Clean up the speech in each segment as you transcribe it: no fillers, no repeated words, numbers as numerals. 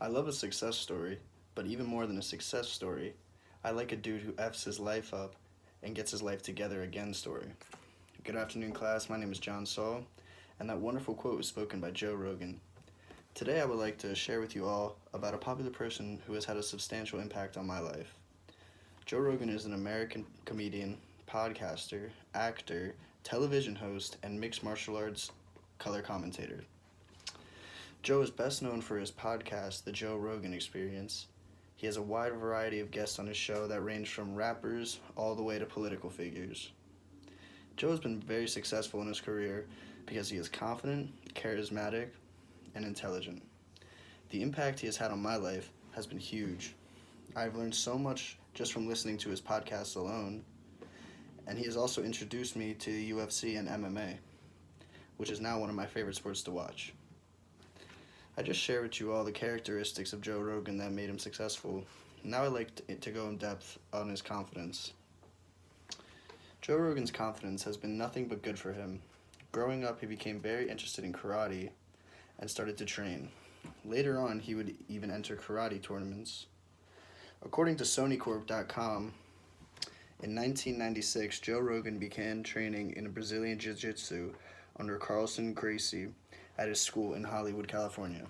I love a success story, but even more than a success story, I like a dude who F's his life up and gets his life together again story. Good afternoon, class. My name is John Saul, and that wonderful quote was spoken by Joe Rogan. Today, I would like to share with you all about a popular person who has had a substantial impact on my life. Joe Rogan is an American comedian, podcaster, actor, television host, and mixed martial arts color commentator. Joe is best known for his podcast, The Joe Rogan Experience. He has a wide variety of guests on his show that range from rappers all the way to political figures. Joe has been very successful in his career because he is confident, charismatic, and intelligent. The impact he has had on my life has been huge. I've learned so much just from listening to his podcast alone, and he has also introduced me to the UFC and MMA, which is now one of my favorite sports to watch. I just shared with you all the characteristics of Joe Rogan that made him successful. Now I'd like to go in depth on his confidence. Joe Rogan's confidence has been nothing but good for him. Growing up, he became very interested in karate and started to train. Later on, he would even enter karate tournaments. According to SonyCorp.com, in 1996, Joe Rogan began training in Brazilian Jiu-Jitsu under Carlson Gracie at his school in Hollywood, California.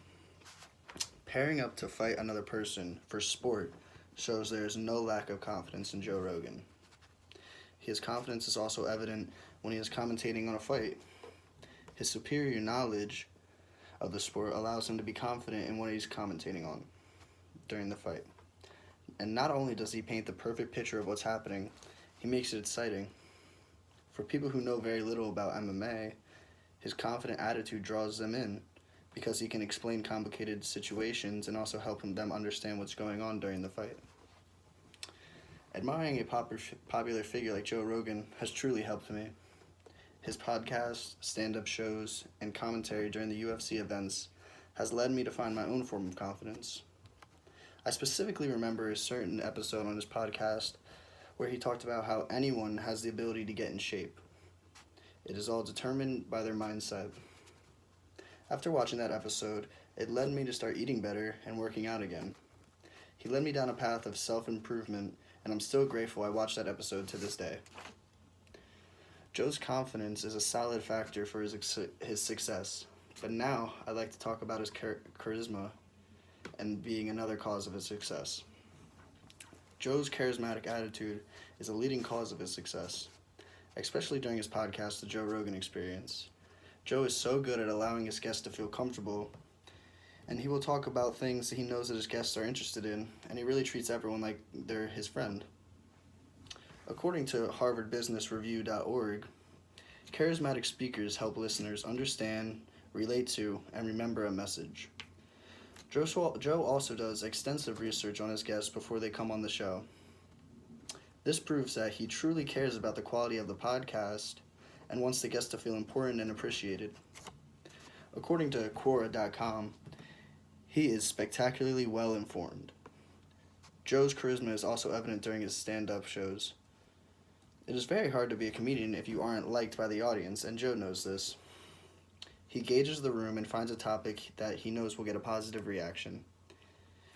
Pairing up to fight another person for sport shows there is no lack of confidence in Joe Rogan. His confidence is also evident when he is commentating on a fight. His superior knowledge of the sport allows him to be confident in what he's commentating on during the fight. And not only does he paint the perfect picture of what's happening, he makes it exciting. For people who know very little about MMA, his confident attitude draws them in because he can explain complicated situations and also help them understand what's going on during the fight. Admiring a popular figure like Joe Rogan has truly helped me. His podcast, stand-up shows, and commentary during the UFC events has led me to find my own form of confidence. I specifically remember a certain episode on his podcast where he talked about how anyone has the ability to get in shape. It is all determined by their mindset. After watching that episode, it led me to start eating better and working out again. He led me down a path of self-improvement, and I'm still grateful I watched that episode to this day. Joe's confidence is a solid factor for his success, but now I'd like to talk about his charisma and being another cause of his success. Joe's charismatic attitude is a leading cause of his success, especially during his podcast, The Joe Rogan Experience. Joe is so good at allowing his guests to feel comfortable, and he will talk about things that he knows that his guests are interested in, and he really treats everyone like they're his friend. According to HarvardBusinessReview.org, charismatic speakers help listeners understand, relate to, and remember a message. Joe also does extensive research on his guests before they come on the show. This proves that he truly cares about the quality of the podcast and wants the guests to feel important and appreciated. According to Quora.com, he is spectacularly well informed. Joe's charisma is also evident during his stand-up shows. It is very hard to be a comedian if you aren't liked by the audience, and Joe knows this. He gauges the room and finds a topic that he knows will get a positive reaction.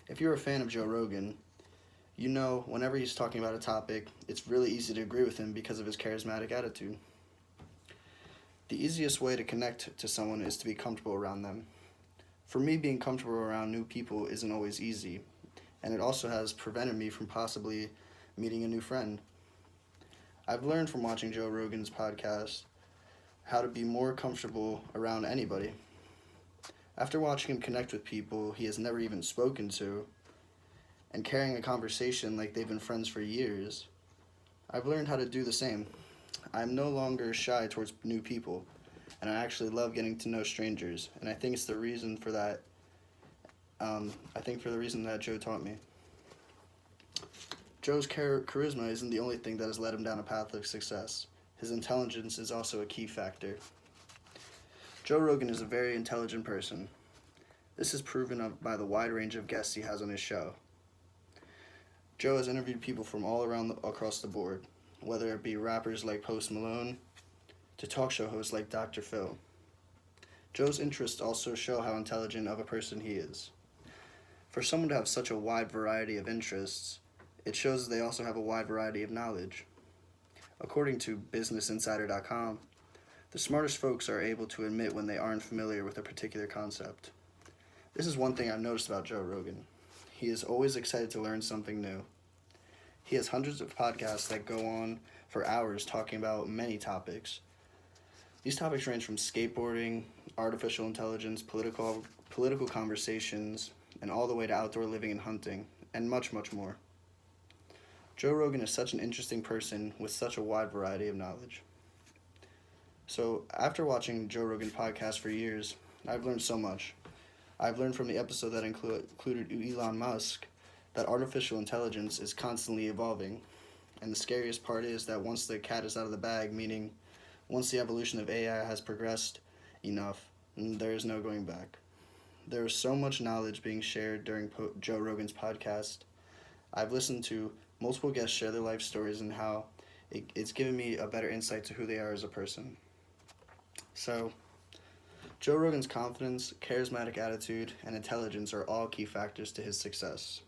If you're a fan of Joe Rogan, you know whenever he's talking about a topic, it's really easy to agree with him because of his charismatic attitude. The easiest way to connect to someone is to be comfortable around them. For me, being comfortable around new people isn't always easy, and it also has prevented me from possibly meeting a new friend. I've learned from watching Joe Rogan's podcast how to be more comfortable around anybody. After watching him connect with people he has never even spoken to, and carrying a conversation like they've been friends for years, I've learned how to do the same. I'm no longer shy towards new people, and I actually love getting to know strangers, and I think it's the reason for that. For the reason that Joe taught me. Joe's charisma isn't the only thing that has led him down a path of success. His intelligence is also a key factor. Joe Rogan is a very intelligent person. This is proven by the wide range of guests he has on his show. Joe has interviewed people from all across the board, whether it be rappers like Post Malone to talk show hosts like Dr. Phil. Joe's interests also show how intelligent of a person he is. For someone to have such a wide variety of interests, it shows they also have a wide variety of knowledge. According to BusinessInsider.com, the smartest folks are able to admit when they aren't familiar with a particular concept. This is one thing I've noticed about Joe Rogan. He is always excited to learn something new. He has hundreds of podcasts that go on for hours talking about many topics. These topics range from skateboarding, artificial intelligence, political conversations, and all the way to outdoor living and hunting, and much, much more. Joe Rogan is such an interesting person with such a wide variety of knowledge. So, after watching Joe Rogan podcast for years, I've learned so much. I've learned from the episode that included Elon Musk that artificial intelligence is constantly evolving. And the scariest part is that once the cat is out of the bag, meaning once the evolution of AI has progressed enough, there is no going back. There is so much knowledge being shared during Joe Rogan's podcast. I've listened to multiple guests share their life stories and how it's given me a better insight to who they are as a person. So, Joe Rogan's confidence, charismatic attitude, and intelligence are all key factors to his success.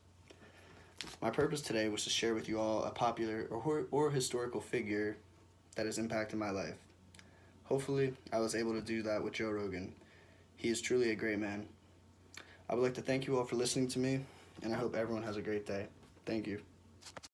My purpose today was to share with you all a popular or historical figure that has impacted my life. Hopefully, I was able to do that with Joe Rogan. He is truly a great man. I would like to thank you all for listening to me, and I hope everyone has a great day. Thank you.